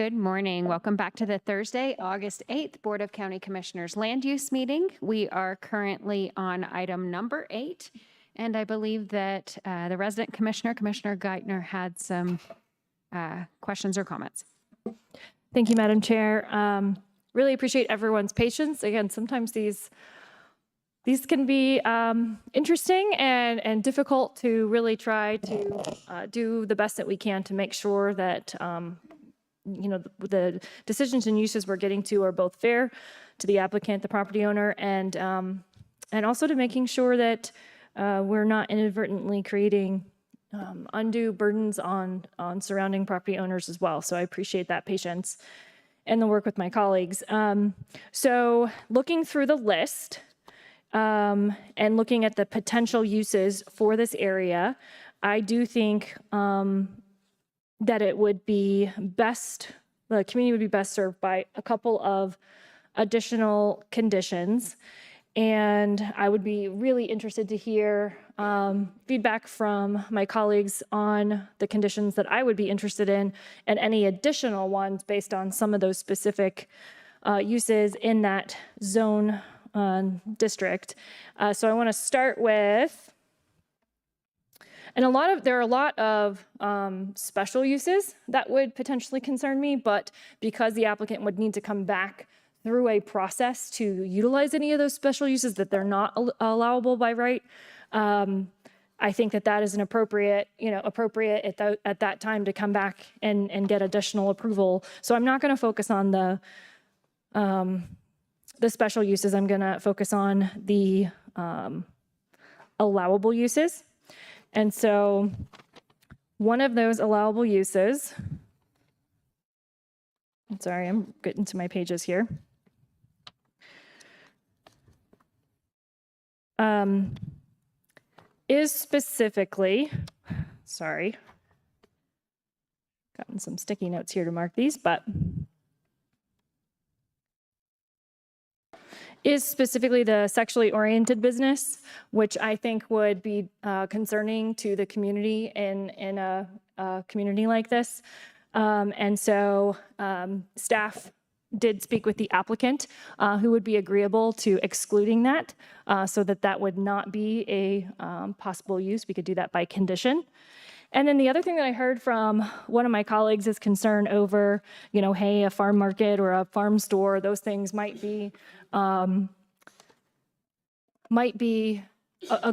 Good morning. Welcome back to the Thursday, August 8th Board of County Commissioners Land Use Meeting. We are currently on item number 8, and I believe that the resident commissioner, Commissioner Geithner, had some questions or comments. Thank you, Madam Chair. Really appreciate everyone's patience. Again, sometimes these can be interesting and difficult to really try to do the best that we can to make sure that the decisions and uses we're getting to are both fair to the applicant, the property owner, and also to making sure that we're not inadvertently creating undue burdens on surrounding property owners as well. So I appreciate that patience and the work with my colleagues. So looking through the list and looking at the potential uses for this area, I do think that it would be best, the community would be best served by a couple of additional conditions. And I would be really interested to hear feedback from my colleagues on the conditions that I would be interested in and any additional ones based on some of those specific uses in that zone district. So I want to start with, and there are a lot of special uses that would potentially concern me, but because the applicant would need to come back through a process to utilize any of those special uses that they're not allowable by right, I think that is an appropriate at that time to come back and get additional approval. So I'm not going to focus on the special uses. I'm going to focus on the allowable uses. And so one of those allowable uses, I'm sorry, I'm getting to my pages here. Is specifically, sorry, gotten some sticky notes here to mark these, but is specifically the sexually oriented business, which I think would be concerning to the community in a community like this. And so staff did speak with the applicant who would be agreeable to excluding that so that would not be a possible use. We could do that by condition. And then the other thing that I heard from one of my colleagues is concern over, hey, a farm market or a farm store, those things might be a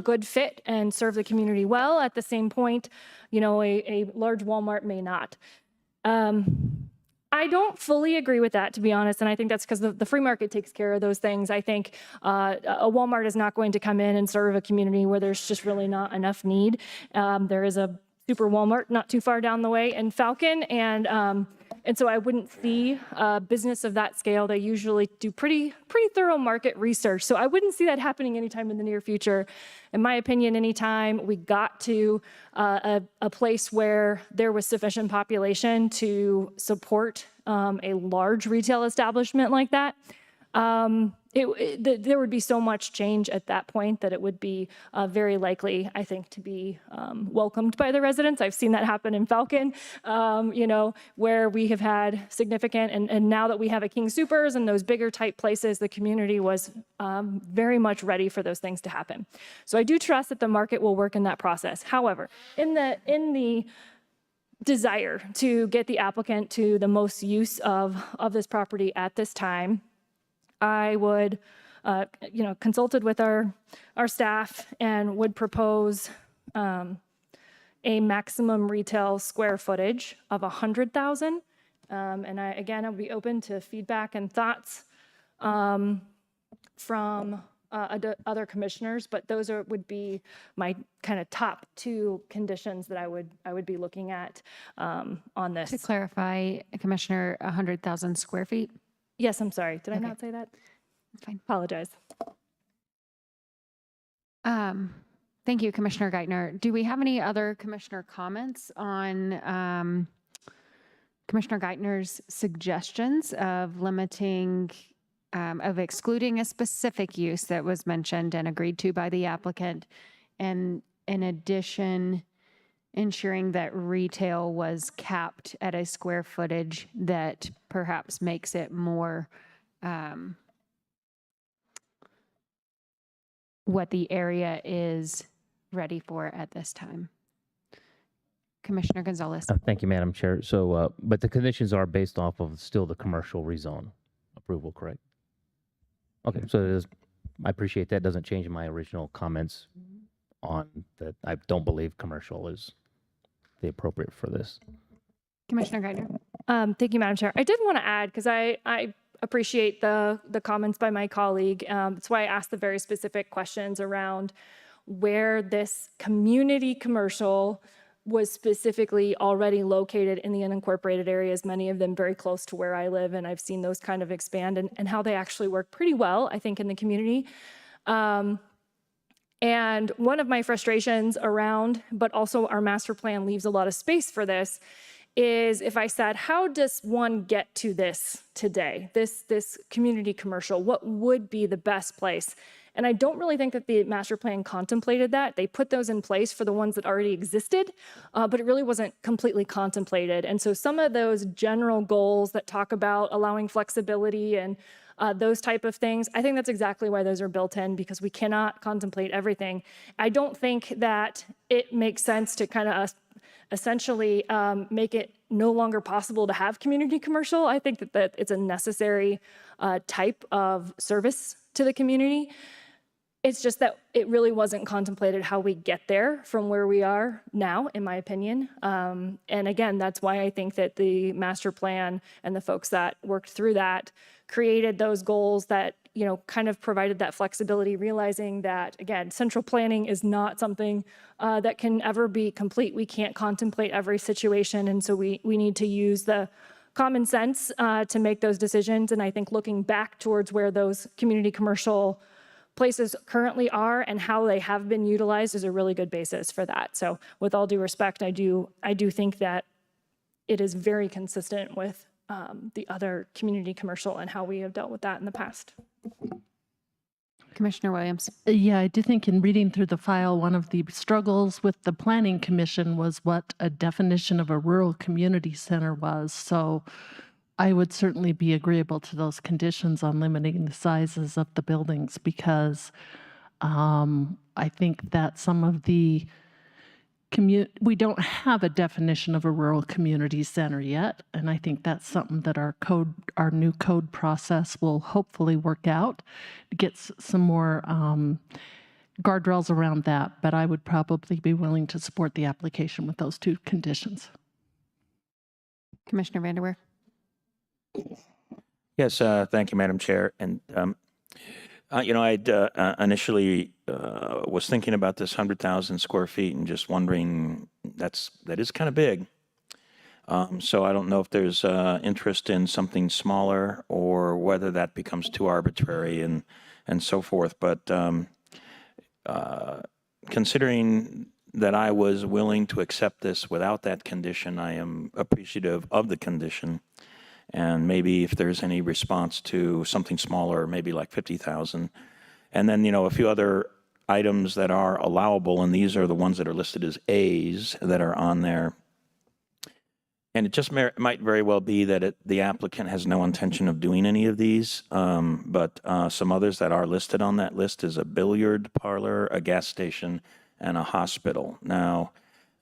good fit and serve the community well. At the same point, a large Walmart may not. I don't fully agree with that, to be honest, and I think that's because the free market takes care of those things. I think a Walmart is not going to come in and serve a community where there's just really not enough need. There is a super Walmart not too far down the way in Falcon, and so I wouldn't see a business of that scale. They usually do pretty thorough market research, so I wouldn't see that happening anytime in the near future. In my opinion, anytime we got to a place where there was sufficient population to support a large retail establishment like that, there would be so much change at that point that it would be very likely, I think, to be welcomed by the residents. I've seen that happen in Falcon, where we have had significant, and now that we have a King Soopers and those bigger type places, the community was very much ready for those things to happen. So I do trust that the market will work in that process. However, in the desire to get the applicant to the most use of this property at this time, I would, consulted with our staff and would propose a maximum retail square footage of 100,000. And I'll be open to feedback and thoughts from other commissioners, but those would be my kind of top two conditions that I would be looking at on this. To clarify, Commissioner, 100,000 square feet? Yes, I'm sorry. Did I not say that? That's fine. Apologize. Thank you, Commissioner Geithner. Do we have any other commissioner comments on Commissioner Geithner's suggestions of limiting, of excluding a specific use that was mentioned and agreed to by the applicant, and in addition, ensuring that retail was capped at a square footage that perhaps makes it more what the area is ready for at this time. Commissioner Gonzalez. Thank you, Madam Chair. So, but the conditions are based off of still the commercial rezone approval, correct? Okay, so it is, I appreciate that. Doesn't change my original comments on that. I don't believe commercial is the appropriate for this. Commissioner Geithner. Thank you, Madam Chair. I did want to add, because I appreciate the comments by my colleague. That's why I asked the very specific questions around where this community commercial was specifically already located in the unincorporated areas, many of them very close to where I live, and I've seen those kind of expand and how they actually work pretty well, I think, in the community. And one of my frustrations around, but also our master plan leaves a lot of space for this, is if I said, how does one get to this today, this community commercial? What would be the best place? And I don't really think that the master plan contemplated that. They put those in place for the ones that already existed, but it really wasn't completely contemplated. And so some of those general goals that talk about allowing flexibility and those type of things, I think that's exactly why those are built in, because we cannot contemplate everything. I don't think that it makes sense to kind of essentially make it no longer possible to have community commercial. I think that it's a necessary type of service to the community. It's just that it really wasn't contemplated how we get there from where we are now, in my opinion. And again, that's why I think that the master plan and the folks that worked through that created those goals that, you know, kind of provided that flexibility, realizing that, again, central planning is not something that can ever be complete. We can't contemplate every situation. And so we need to use the common sense to make those decisions. And I think looking back towards where those community commercial places currently are and how they have been utilized is a really good basis for that. So with all due respect, I do think that it is very consistent with the other community commercial and how we have dealt with that in the past. Commissioner Williams. Yeah, I do think in reading through the file, one of the struggles with the Planning Commission was what a definition of a rural community center was. So I would certainly be agreeable to those conditions on limiting the sizes of the buildings, because I think that some of the we don't have a definition of a rural community center yet, and I think that's something that our new code process will hopefully work out to get some more guardrails around that. But I would probably be willing to support the application with those two conditions. Commissioner Vanderweer. Yes, thank you, Madam Chair. And, you know, I'd initially was thinking about this 100,000 square feet and just wondering, that is kind of big. So I don't know if there's interest in something smaller or whether that becomes too arbitrary and so forth. But considering that I was willing to accept this without that condition, I am appreciative of the condition. And maybe if there's any response to something smaller, maybe like 50,000. And then, you know, a few other items that are allowable, and these are the ones that are listed as A's that are on there. And it just might very well be that the applicant has no intention of doing any of these, but some others that are listed on that list is a billiard parlor, a gas station, and a hospital. Now,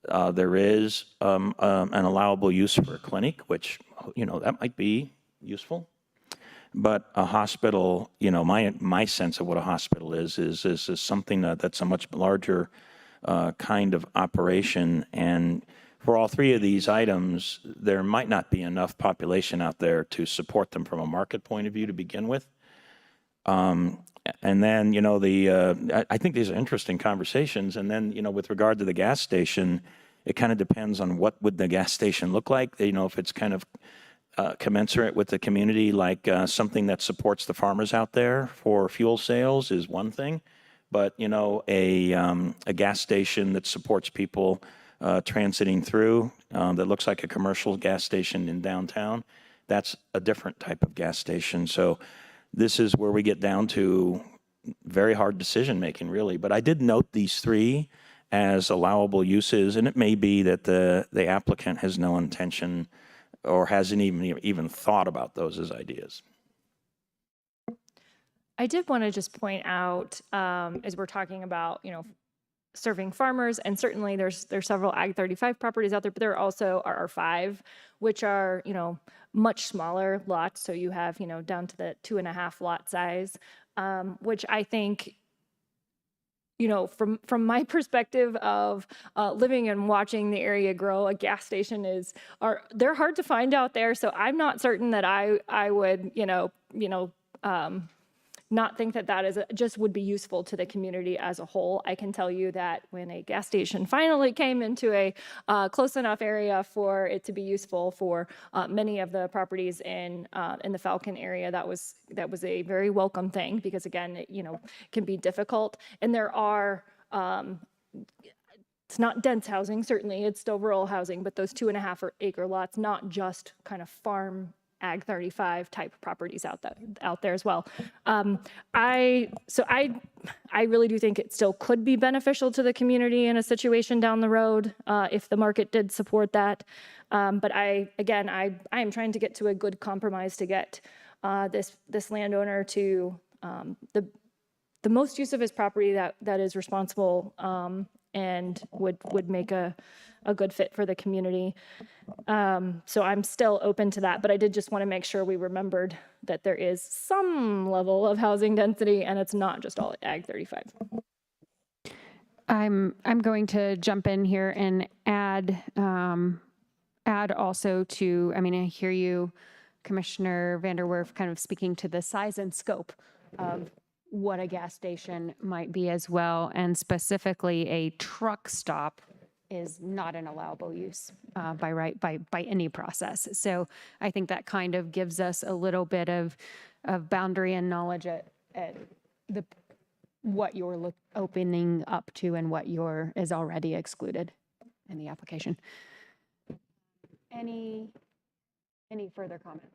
there is an allowable use for a clinic, which, you know, that might be useful. But a hospital, you know, my sense of what a hospital is something that's a much larger kind of operation. And for all three of these items, there might not be enough population out there to support them from a market point of view to begin with. And then, you know, I think these are interesting conversations. And then, you know, with regard to the gas station, it kind of depends on what would the gas station look like. You know, if it's kind of commensurate with the community, like something that supports the farmers out there for fuel sales is one thing. But, you know, a gas station that supports people transiting through that looks like a commercial gas station in downtown, that's a different type of gas station. So this is where we get down to very hard decision making, really. But I did note these three, as allowable uses, and it may be that the applicant has no intention or hasn't even thought about those as ideas. I did want to just point out, as we're talking about, serving farmers, and certainly there's several Ag 35 properties out there, but there are also RR5, which are, much smaller lots. So you have, down to the 2.5 lot size, which I think, from my perspective of living and watching the area grow, a gas station they're hard to find out there. So I'm not certain that I would, not think that just would be useful to the community as a whole. I can tell you that when a gas station finally came into a close enough area for it to be useful for many of the properties in the Falcon area, that was a very welcome thing, because again, it, can be difficult. And there are, it's not dense housing, certainly, it's still rural housing, but those 2.5 acre lots, not just kind of farm Ag 35 type properties out there as well. I really do think it still could be beneficial to the community in a situation down the road if the market did support that. But I am trying to get to a good compromise to get this landowner to the most use of his property that is responsible and would make a good fit for the community. So I'm still open to that, but I did just want to make sure we remembered that there is some level of housing density, and it's not just all Ag 35. I'm going to jump in here and add also to, I hear you, Commissioner Vanderwerf, kind of speaking to the size and scope of what a gas station might be as well, and specifically a truck stop is not an allowable use by any process. So I think that kind of gives us a little bit of boundary and knowledge at what you're opening up to and what is already excluded in the application. Any further comments?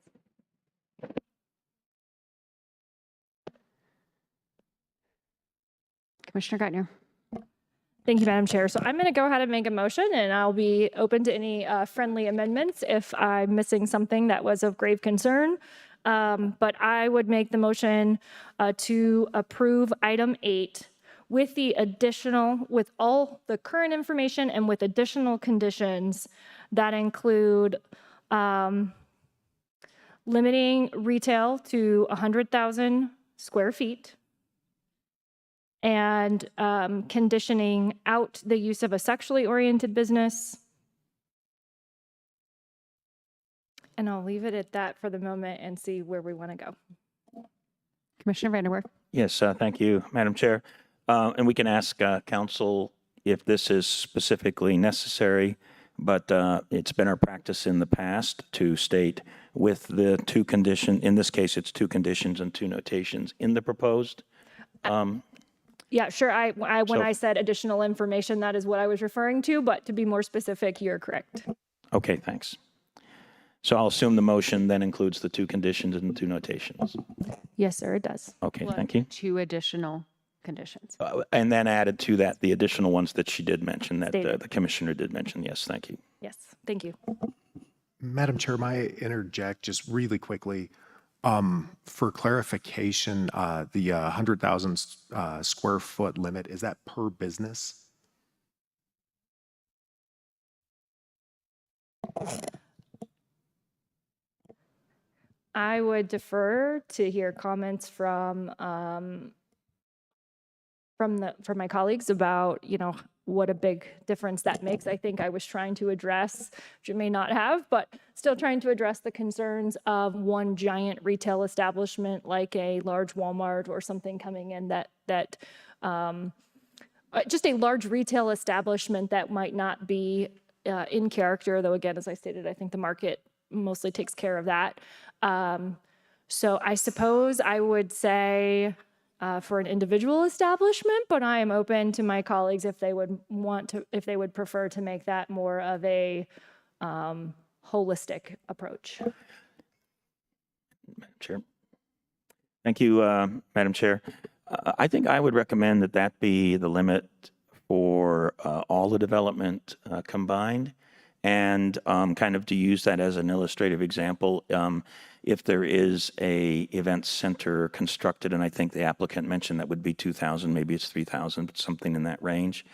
Commissioner Geithner. Thank you, Madam Chair. So I'm going to go ahead and make a motion, and I'll be open to any friendly amendments if I'm missing something that was of grave concern. But I would make the motion to approve item 8 with with all the current information and with additional conditions that include limiting retail to 100,000 square feet, and conditioning out the use of a sexually oriented business. And I'll leave it at that for the moment and see where we want to go. Commissioner Vanderwerf. Yes, thank you, Madam Chair. And we can ask council if this is specifically necessary, but it's been our practice in the past to state with the two conditions, in this case, it's 2 conditions and 2 notations in the proposed. Yeah, sure. When I said additional information, that is what I was referring to, but to be more specific, you're correct. Okay, thanks. So I'll assume the motion then includes the 2 conditions and the 2 notations. Yes, sir, it does. Okay, thank you. 2 additional conditions. And then added to that, the additional ones that she did mention, that Stated. the commissioner did mention. Yes, thank you. Yes, thank you. Madam Chair, may I interject just really quickly? For clarification, the 100,000 square foot limit, is that per business? I would defer to hear comments from my colleagues about, what a big difference that makes. I think I was trying to address, which you may not have, but still trying to address the concerns of one giant retail establishment like a large Walmart or something coming in that just a large retail establishment that might not be in character, though again, as I stated, I think the market mostly takes care of that. So I suppose I would say for an individual establishment, but I am open to my colleagues if they would prefer to make that more of a holistic approach. Madam Chair. Thank you, Madam Chair. I think I would recommend that be the limit for all the development combined. And kind of to use that as an illustrative example, if there is a event center constructed, and I think the applicant mentioned that would be 2,000, maybe it's 3,000, but something in that range,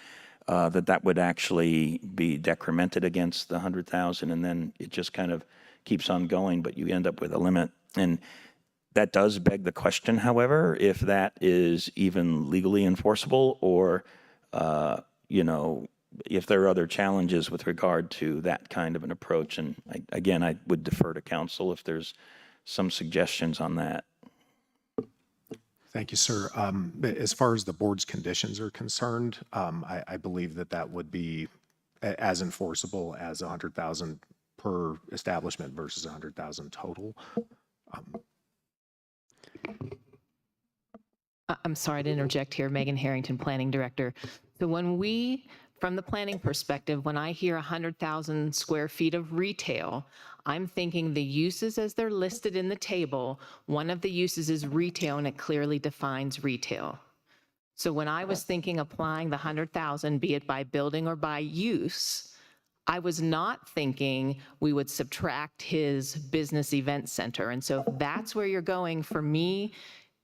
that would actually be decremented against the 100,000, and then it just kind of keeps on going, but you end up with a limit. And that does beg the question, however, if that is even legally enforceable, or if there are other challenges with regard to that kind of an approach. And I would defer to council if there's some suggestions on that. Thank you, sir. As far as the board's conditions are concerned, I believe that would be as enforceable as 100,000 per establishment versus 100,000 total. I'm sorry to interject here, Megan Harrington, Planning Director. So from the planning perspective, when I hear 100,000 square feet of retail, I'm thinking the uses as they're listed in the table, one of the uses is retail, and it clearly defines retail. So when I was thinking applying the 100,000, be it by building or by use, I was not thinking we would subtract his business event center. And so if that's where you're going, for me,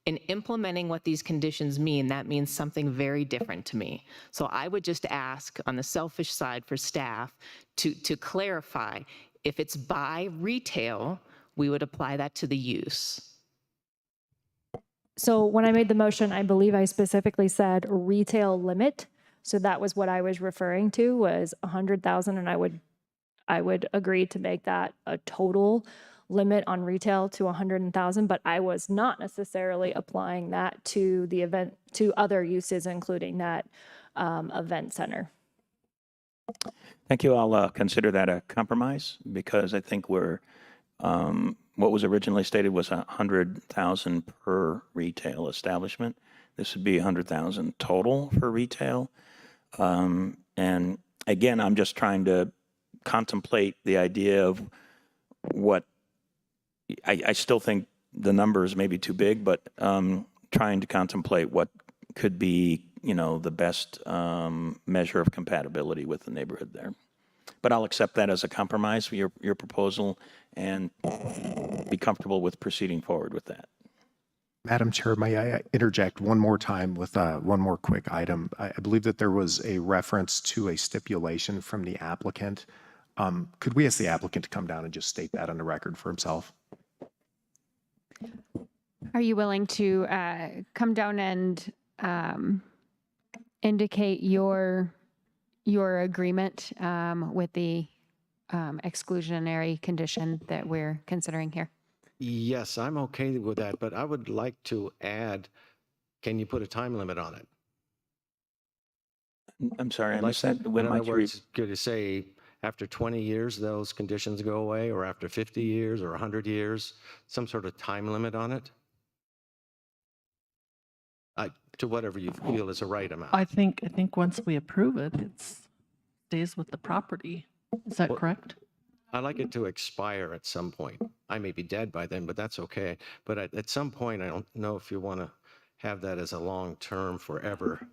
in implementing what these conditions mean, that means something very different to me. So I would just ask on the selfish side for staff to clarify, if it's by retail, we would apply that to the use. So when I made the motion, I believe I specifically said retail limit. So that was what I was referring to, was 100,000, and I would agree to make that a total limit on retail to 100,000, but I was not necessarily applying that to the event, to other uses, including that event center. Thank you. I'll consider that a compromise, because I think what was originally stated was 100,000 per retail establishment. This would be 100,000 total for retail. And again, I'm just trying to contemplate the idea of what I still think the numbers may be too big, but trying to contemplate what could be, the best measure of compatibility with the neighborhood there. But I'll accept that as a compromise for your proposal, and be comfortable with proceeding forward with that. Madam Chair, may I interject one more time with one more quick item? I believe that there was a reference to a stipulation from the applicant. Could we ask the applicant to come down and just state that on the record for himself? Are you willing to come down and indicate your agreement with the exclusionary condition that we're considering here? Yes, I'm okay with that, but I would like to add, can you put a time limit on it? I'm sorry, I Like, missed that. in When other might you words, could you say after 20 years, those conditions go away, or after 50 years or 100 years, some sort of time limit on it? To whatever you feel is the right amount. I think once we approve it, it stays with the property. Is that Well- correct? I like it to expire at some point. I may be dead by then, but that's okay. But at some point, I don't know if you want to have that as a long-term forever.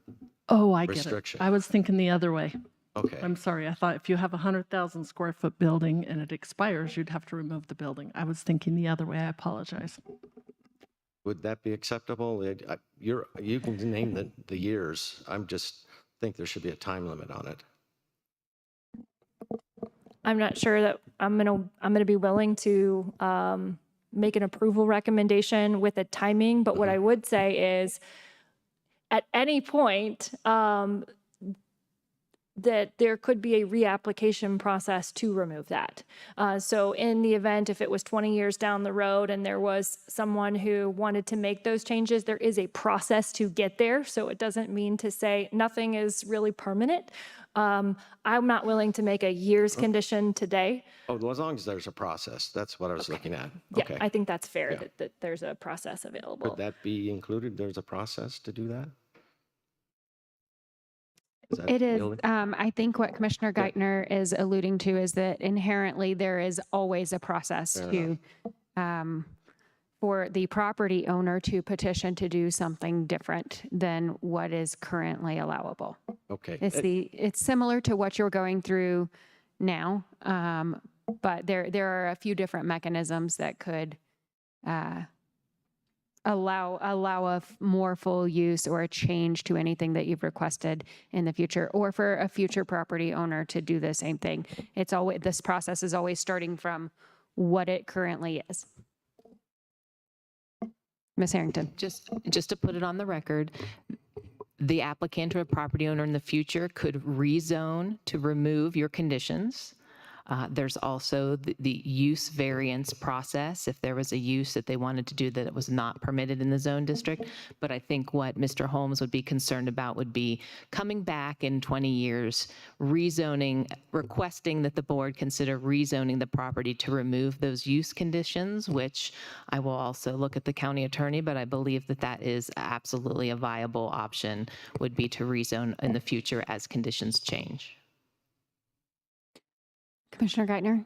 Oh, I get it. Restriction. I was thinking the other way. Okay. I'm sorry. I thought if you have a 100,000 square foot building and it expires, you'd have to remove the building. I was thinking the other way. I apologize. Would that be acceptable? You can name the years. I'm just think there should be a time limit on it. I'm not sure that I'm gonna be willing to make an approval recommendation with a timing, but what I would say is, at any point, that there could be a reapplication process to remove that. So in the event, if it was 20 years down the road and there was someone who wanted to make those changes, there is a process to get there. So it doesn't mean to say nothing is really permanent. I'm not willing to make a year's condition today. Oh, well, as long as there's a process, that's what I was looking at. Yeah, Okay. I think that's fair Yeah. that there's a process available. Could that be included? There's a process to do that? That It is. illegal? I think what Commissioner Geithner is alluding to is that inherently there is always a process Fair to, for the property owner to petition to do something different than what is currently allowable. Okay. It's similar to what you're going through now, but there are a few different mechanisms that could allow a more full use or a change to anything that you've requested in the future, or for a future property owner to do the same thing. It's always, this process is always starting from what it currently is. Ms. Harrington. Just to put it on the record, the applicant or property owner in the future could rezone to remove your conditions. There's also the use variance process if there was a use that they wanted to do that it was not permitted in the zone district. But I think what Mr. Holmes would be concerned about would be coming back in 20 years, rezoning, requesting that the board consider rezoning the property to remove those use conditions, which I will also look at the county attorney, but I believe that that is absolutely a viable option, would be to rezone in the future as conditions change. Commissioner Geithner.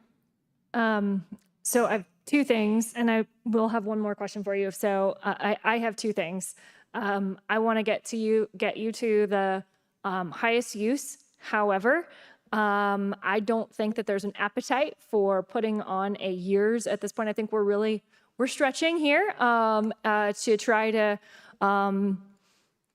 So I have two things, and I will have one more question for you. So I have two things. I want to get you to the highest use. However, I don't think that there's an appetite for putting on a years at this point. I think we're stretching here to try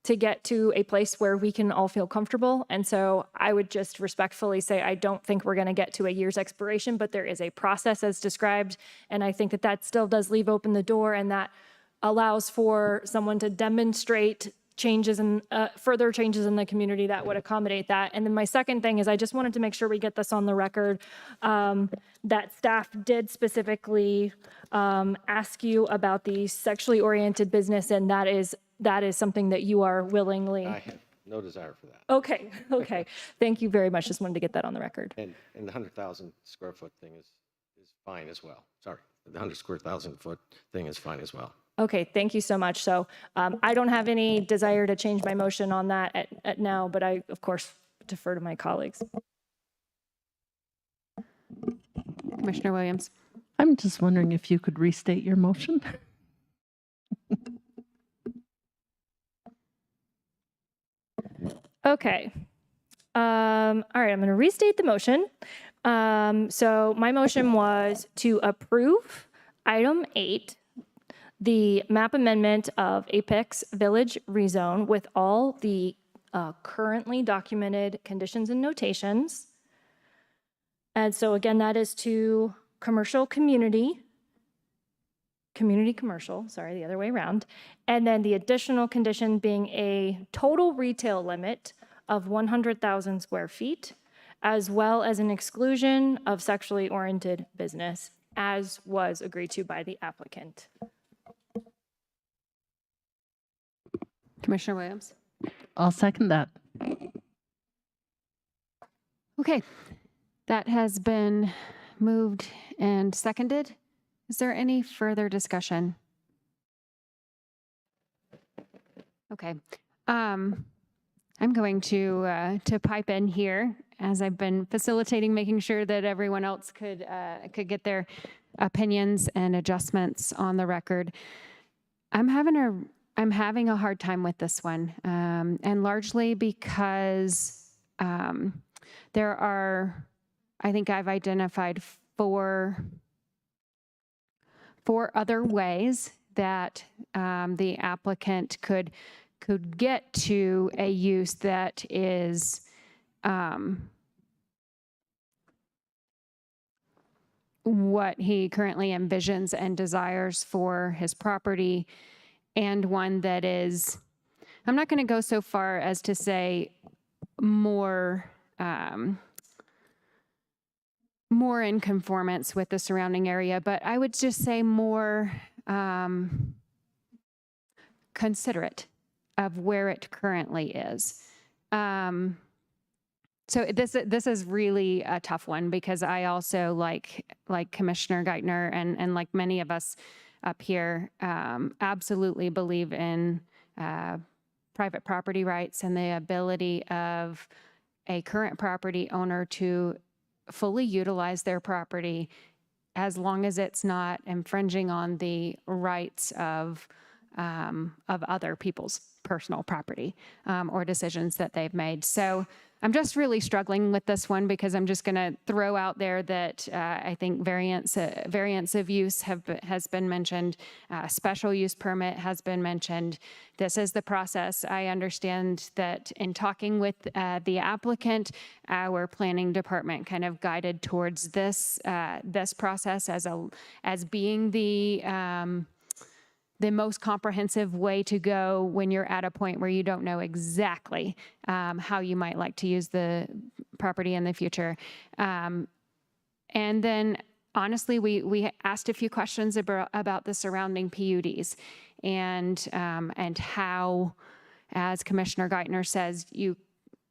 to get to a place where we can all feel comfortable. And so I would just respectfully say, I don't think we're going to get to a year's expiration, but there is a process as described. And I think that that still does leave open the door, and that allows for someone to demonstrate changes and further changes in the community that would accommodate that. And then my second thing is, I just wanted to make sure we get this on the record, that staff did specifically ask you about the sexually oriented business, and that is something that you are willingly. I have no desire for that. Okay. Thank you very much. Just wanted to get that on the record. And the 100,000 square foot thing is fine as well. Sorry, the 100,000 foot thing is fine as well. Okay, thank you so much. So I don't have any desire to change my motion on that at now, but I, of course, defer to my colleagues. Commissioner Williams. I'm just wondering if you could restate your motion. Okay. All right, I'm going to restate the motion. So my motion was to approve item 8, the map amendment of Apex Village rezone with all the currently documented conditions and notations. And so again, that is to community commercial, sorry, the other way around. And then the additional condition being a total retail limit of 100,000 square feet, as well as an exclusion of sexually oriented business, as was agreed to by the applicant. Commissioner Williams. I'll second that. Okay, that has been moved and seconded. Is there any further discussion? Okay, I'm going to pipe in here, as I've been facilitating, making sure that everyone else could get their opinions and adjustments on the record. I'm having a hard time with this one, and largely because there are, I think I've identified four other ways that the applicant could get to a use that is what he currently envisions and desires for his property, and one that is, I'm not going to go so far as to say more in conformance with the surrounding area, but I would just say more considerate of where it currently is. So this is really a tough one, because I also, like Commissioner Geithner and like many of us up here, absolutely believe in private property rights and the ability of a current property owner to fully utilize their property as long as it's not infringing on the rights of of other people's personal property or decisions that they've made. So I'm just really struggling with this one because I'm just going to throw out there that I think variance of use has been mentioned. Special use permit has been mentioned. This is the process. I understand that in talking with the applicant, our planning department kind of guided towards this this process as being the most comprehensive way to go when you're at a point where you don't know exactly how you might like to use the property in the future. And then, honestly, we asked a few questions about the surrounding PUDs and how, as Commissioner Geithner says,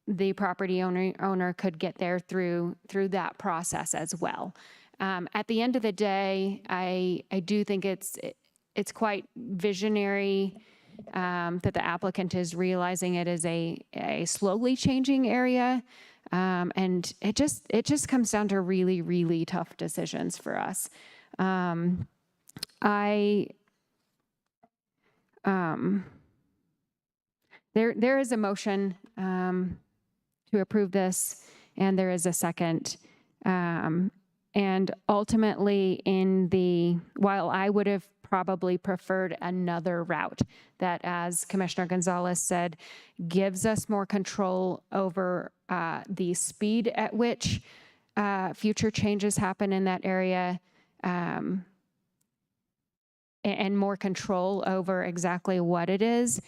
the property owner could get there through that process as well. At the end of the day, I do think it's quite visionary that the applicant is realizing it is a slowly changing area. And it just comes down to really, really tough decisions for us. There is a motion to approve this, and there is a second. And ultimately, while I would have probably preferred another route that, as Commissioner Gonzalez said, gives us more control over the speed at which future changes happen in that area, and more control over exactly what it is.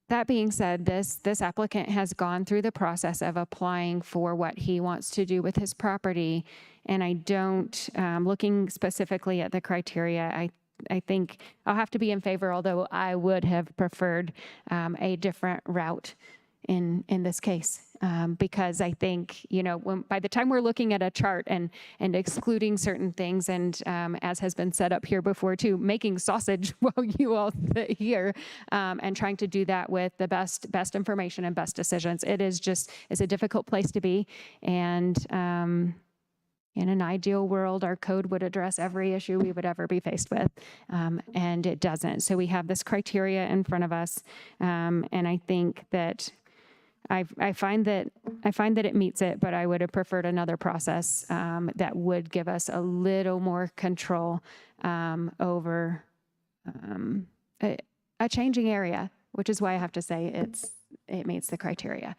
That being said, this applicant has gone through the process of applying for what he wants to do with his property, and I don't, looking specifically at the criteria, I think I'll have to be in favor, although I would have preferred a different route in this case, because I think, by the time we're looking at a chart and excluding certain things, and as has been set up here before too, making sausage while you all sit here and trying to do that with the best information and best decisions, it's a difficult place to be. And in an ideal world, our code would address every issue we would ever be faced with, and it doesn't. So we have this criteria in front of us, and I think that I find that it meets it, but I would have preferred another process that would give us a little more control over a changing area, which is why I have to say it meets the criteria.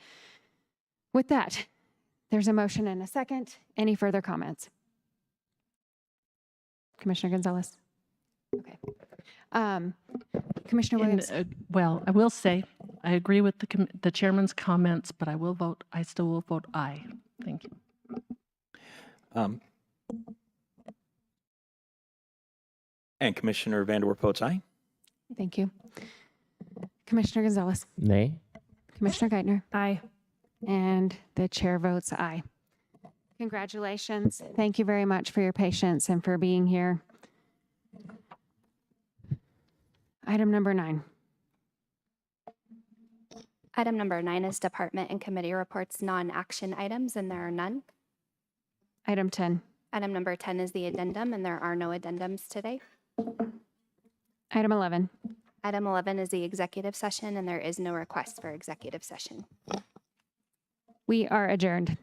With that, there's a motion and a second. Any further comments? Commissioner Gonzalez? Okay. Commissioner Williams? Well, I will say, I agree with the chairman's comments, but I still will vote aye. Thank you. And Commissioner Vanderwerf votes aye. Thank you. Commissioner Gonzalez? Nay? Commissioner Geithner? Aye. And the chair votes aye. Congratulations. Thank you very much for your patience and for being here. Item number 9. Item number 9 is department and committee reports, non-action items, and there are none. Item 10. Item number 10 is the addendum, and there are no addendums today. Item 11. Item 11 is the executive session, and there is no request for executive session. We are adjourned.